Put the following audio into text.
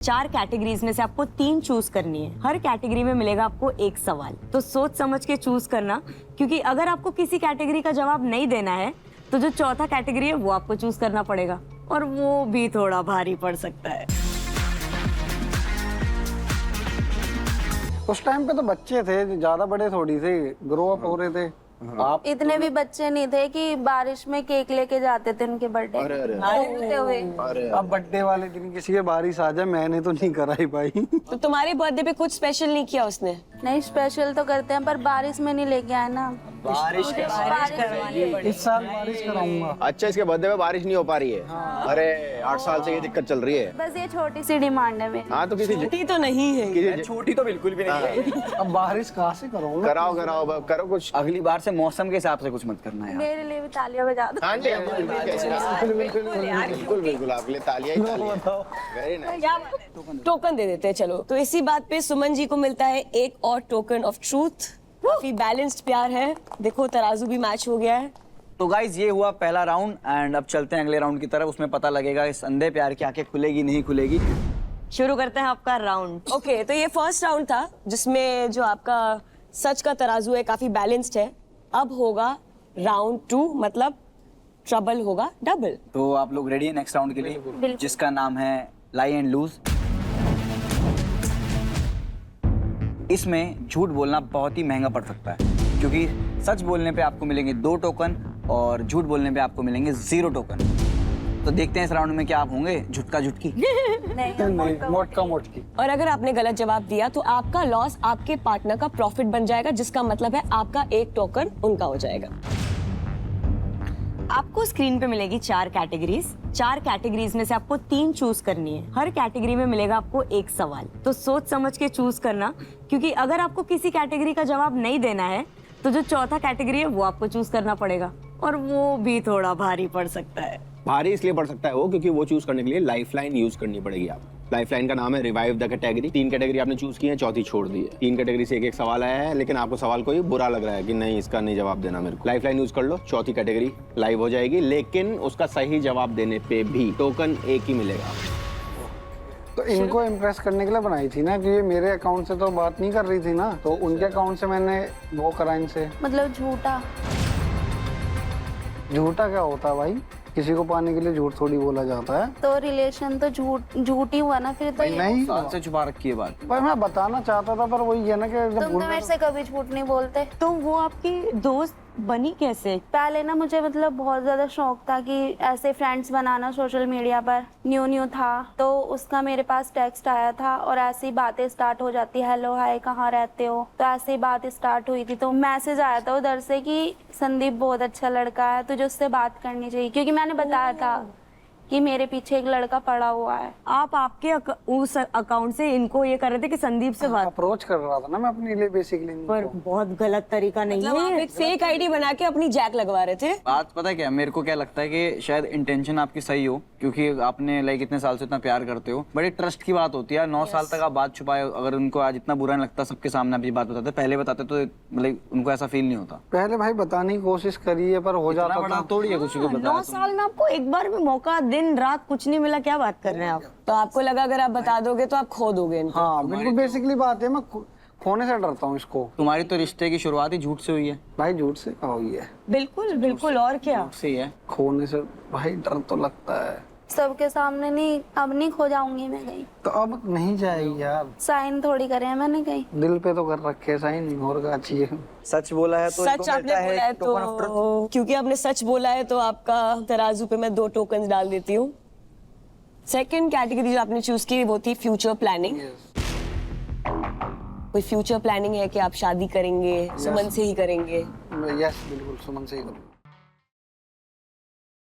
4 categories में से आपको 3 चूज करनी है। हर कैटेगरी में मिलेगा आपको एक सवाल, तो सोच समझ के चूज करना, क्योंकि अगर आपको किसी कैटेगरी का जवाब नहीं देना है तो जो चौथा कैटेगरी है वो आपको चूज करना पड़ेगा, और वो भी थोड़ा भारी पड़ सकता है। उस टाइम पे तो बच्चे थे, ज्यादा बड़े थोड़ी थे, ग्रो अप हो रहे थे। आप इतने भी बच्चे नहीं थे कि बारिश में केक लेके जाते थे उनके बर्थडे हुए। अब बर्थडे वाले दिन किसी के बारिश आ जाए, मैंने तो नहीं कराई भाई। तो तुम्हारे बर्थडे पे कुछ स्पेशल नहीं किया उसने? नहीं, स्पेशल तो करते हैं पर बारिश में नहीं लेके आए ना। बारिश इस साल बारिश कराऊंगा। अच्छा, इसके बर्थडे में बारिश नहीं हो पा रही है। अरे 8 साल से ये दिक्कत चल रही है। बस ये छोटी सी डिमांड है मेरी। हाँ तो किसी छोटी तो नहीं है, छोटी तो बिल्कुल भी नहीं है। अब बारिश कहाँ से कराऊंगा? कराओ करो कुछ। अगली बार से मौसम के हिसाब से कुछ मत करना है। मेरे लिए भी तालियां बजा दो। हाँ जी, बिल्कुल आपके लिए तालियां ही तालियां। Very nice. टोकन दे देते हैं। चलो, तो इसी बात पे सुमन जी को मिलता है एक और टोकन ऑफ ट्रूथ। काफी बैलेंस्ड प्यार है, देखो तराजू भी मैच हो गया है। तो गाइज ये हुआ पहला राउंड एंड अब चलते हैं अगले राउंड की तरफ। उसमें पता लगेगा इस अंधे प्यार की आंखें खुलेगी नहीं खुलेगी। शुरू करते हैं आपका राउंड। ओके, तो ये फर्स्ट राउंड था जिसमें जो आपका सच का तराजू है काफी बैलेंस्ड है। अब होगा राउंड 2, मतलब ट्रबल होगा डबल। तो आप लोग रेडी है नेक्स्ट राउंड के लिए, जिसका नाम है लाई एंड लूज। इसमें झूठ बोलना बहुत ही महंगा पड़ सकता है, क्योंकि सच बोलने पे आपको मिलेंगे 2 टोकन और झूठ बोलने पे आपको मिलेंगे 0 टोकन। तो देखते हैं इस राउंड में क्या आप होंगे, झुटका झुटकी। मोटका मोटकी। और अगर आपने गलत जवाब दिया तो आपका लॉस आपके पार्टनर का प्रॉफिट बन जाएगा, जिसका मतलब है आपका एक टोकन उनका हो जाएगा। आपको स्क्रीन पे मिलेगी 4 कैटेगरीज। 4 कैटेगरीज में से आपको 3 चूज करनी है। हर कैटेगरी में मिलेगा आपको एक सवाल, तो सोच समझ के चूज करना, क्योंकि अगर आपको किसी कैटेगरी का जवाब नहीं देना है तो जो चौथा कैटेगरी है वो आपको चूज करना पड़ेगा, और वो भी थोड़ा भारी पड़ सकता है। भारी इसलिए पड़ सकता है वो, क्योंकि वो चूज करने के लिए लाइफलाइन यूज करनी पड़ेगी। आप लाइफलाइन का नाम है रिवाइव द कैटेगरी। 3 कैटेगरी आपने चूज की है, चौथी छोड़ दी है। 3 कैटेगरी से एक सवाल आया है, लेकिन आपको सवाल कोई बुरा लग रहा है कि नहीं इसका नहीं जवाब देना मेरे को, लाइफलाइन यूज कर लो, चौथी कैटेगरी लाइव हो जाएगी। लेकिन उसका सही जवाब देने पे भी टोकन एक ही मिलेगा। तो इनको इम्प्रेस करने के लिए बनाई थी ना, कि ये मेरे अकाउंट से तो बात नहीं कर रही थी ना, तो उनके अकाउंट से मैंने वो करा इनसे। मतलब झूठा। झूठा क्या होता है भाई? किसी को पाने के लिए झूठ थोड़ी बोला जाता है। तो रिलेशन तो झूठ ही हुआ ना फिर तो। नहीं, साल से छुपा रखी है बात। पर मैं बताना चाहता था, पर वही है ना कि तुम तो मेरे से कभी झूठ नहीं बोलते। तो वो आपकी दोस्त बनी कैसे? पहले ना मुझे मतलब बहुत ज्यादा शौक था कि ऐसे फ्रेंड्स बनाना सोशल मीडिया पर, न्यू था, तो उसका मेरे पास टेक्स्ट आया था और ऐसी ही बातें स्टार्ट हो जाती, हेलो हाय कहाँ रहते हो, तो ऐसी बात स्टार्ट हुई थी। तो मैसेज आया था उधर से कि संदीप बहुत अच्छा लड़का है, तुझे उससे बात करनी चाहिए, क्योंकि मैंने बताया था कि मेरे पीछे एक लड़का पड़ा हुआ है। आप आपके उस अकाउंट से इनको ये कर रहे थे कि संदीप से बात, अप्रोच कर रहा था ना मैं अपने लिए बेसिकली। पर बहुत गलत तरीका नहीं मतलब आप है। एक फेक आईडी बना के अपनी जैक लगवा रहे थे। बात पता है क्या, मेरे को क्या लगता है कि शायद इंटेंशन आपकी सही हो, क्योंकि आपने लाइक इतने साल से इतना प्यार करते हो। बड़ी ट्रस्ट की बात होती है। 9 साल तक आप बात छुपाए, अगर उनको आज इतना बुरा नहीं लगता सबके सामने आप ये बात बताते, पहले बताते तो मतलब उनको ऐसा फील नहीं होता। पहले भाई बताने की कोशिश करी है, पर हो जाता बड़ा था। थोड़ी है किसी को 9 बताया। साल में आपको एक बार भी मौका, दिन रात कुछ नहीं मिला, क्या बात कर रहे हैं आप? तो आपको लगा अगर आप बता दोगे तो आप खो दोगे इनको। हाँ बिल्कुल बेसिकली बात है, मैं खोने से डरता हूँ इसको। तुम्हारी तो रिश्ते की शुरुआत ही झूठ से हुई है। भाई झूठ से क्या हुई है? बिल्कुल बिल्कुल, और क्या। झूठ से ही है। खोने से भाई डर तो लगता है। सबके सामने नहीं, अब नहीं खो जाऊंगी मैं कहीं। तो अब नहीं जाएगी यार। साइन थोड़ी करे हैं मैंने कहीं। दिल पे तो कर रखे साइन, और क्या चाहिए? सच बोला है तो सच आपने बोला है तो, क्योंकि आपने सच बोला है तो आपका तराजू पे मैं 2 टोकन डाल देती हूँ। सेकंड कैटेगरी जो आपने चूज की वो थी फ्यूचर प्लानिंग। कोई फ्यूचर प्लानिंग है कि आप शादी करेंगे, सुमन से ही करेंगे? यस बिल्कुल, सुमन से ही करूँ।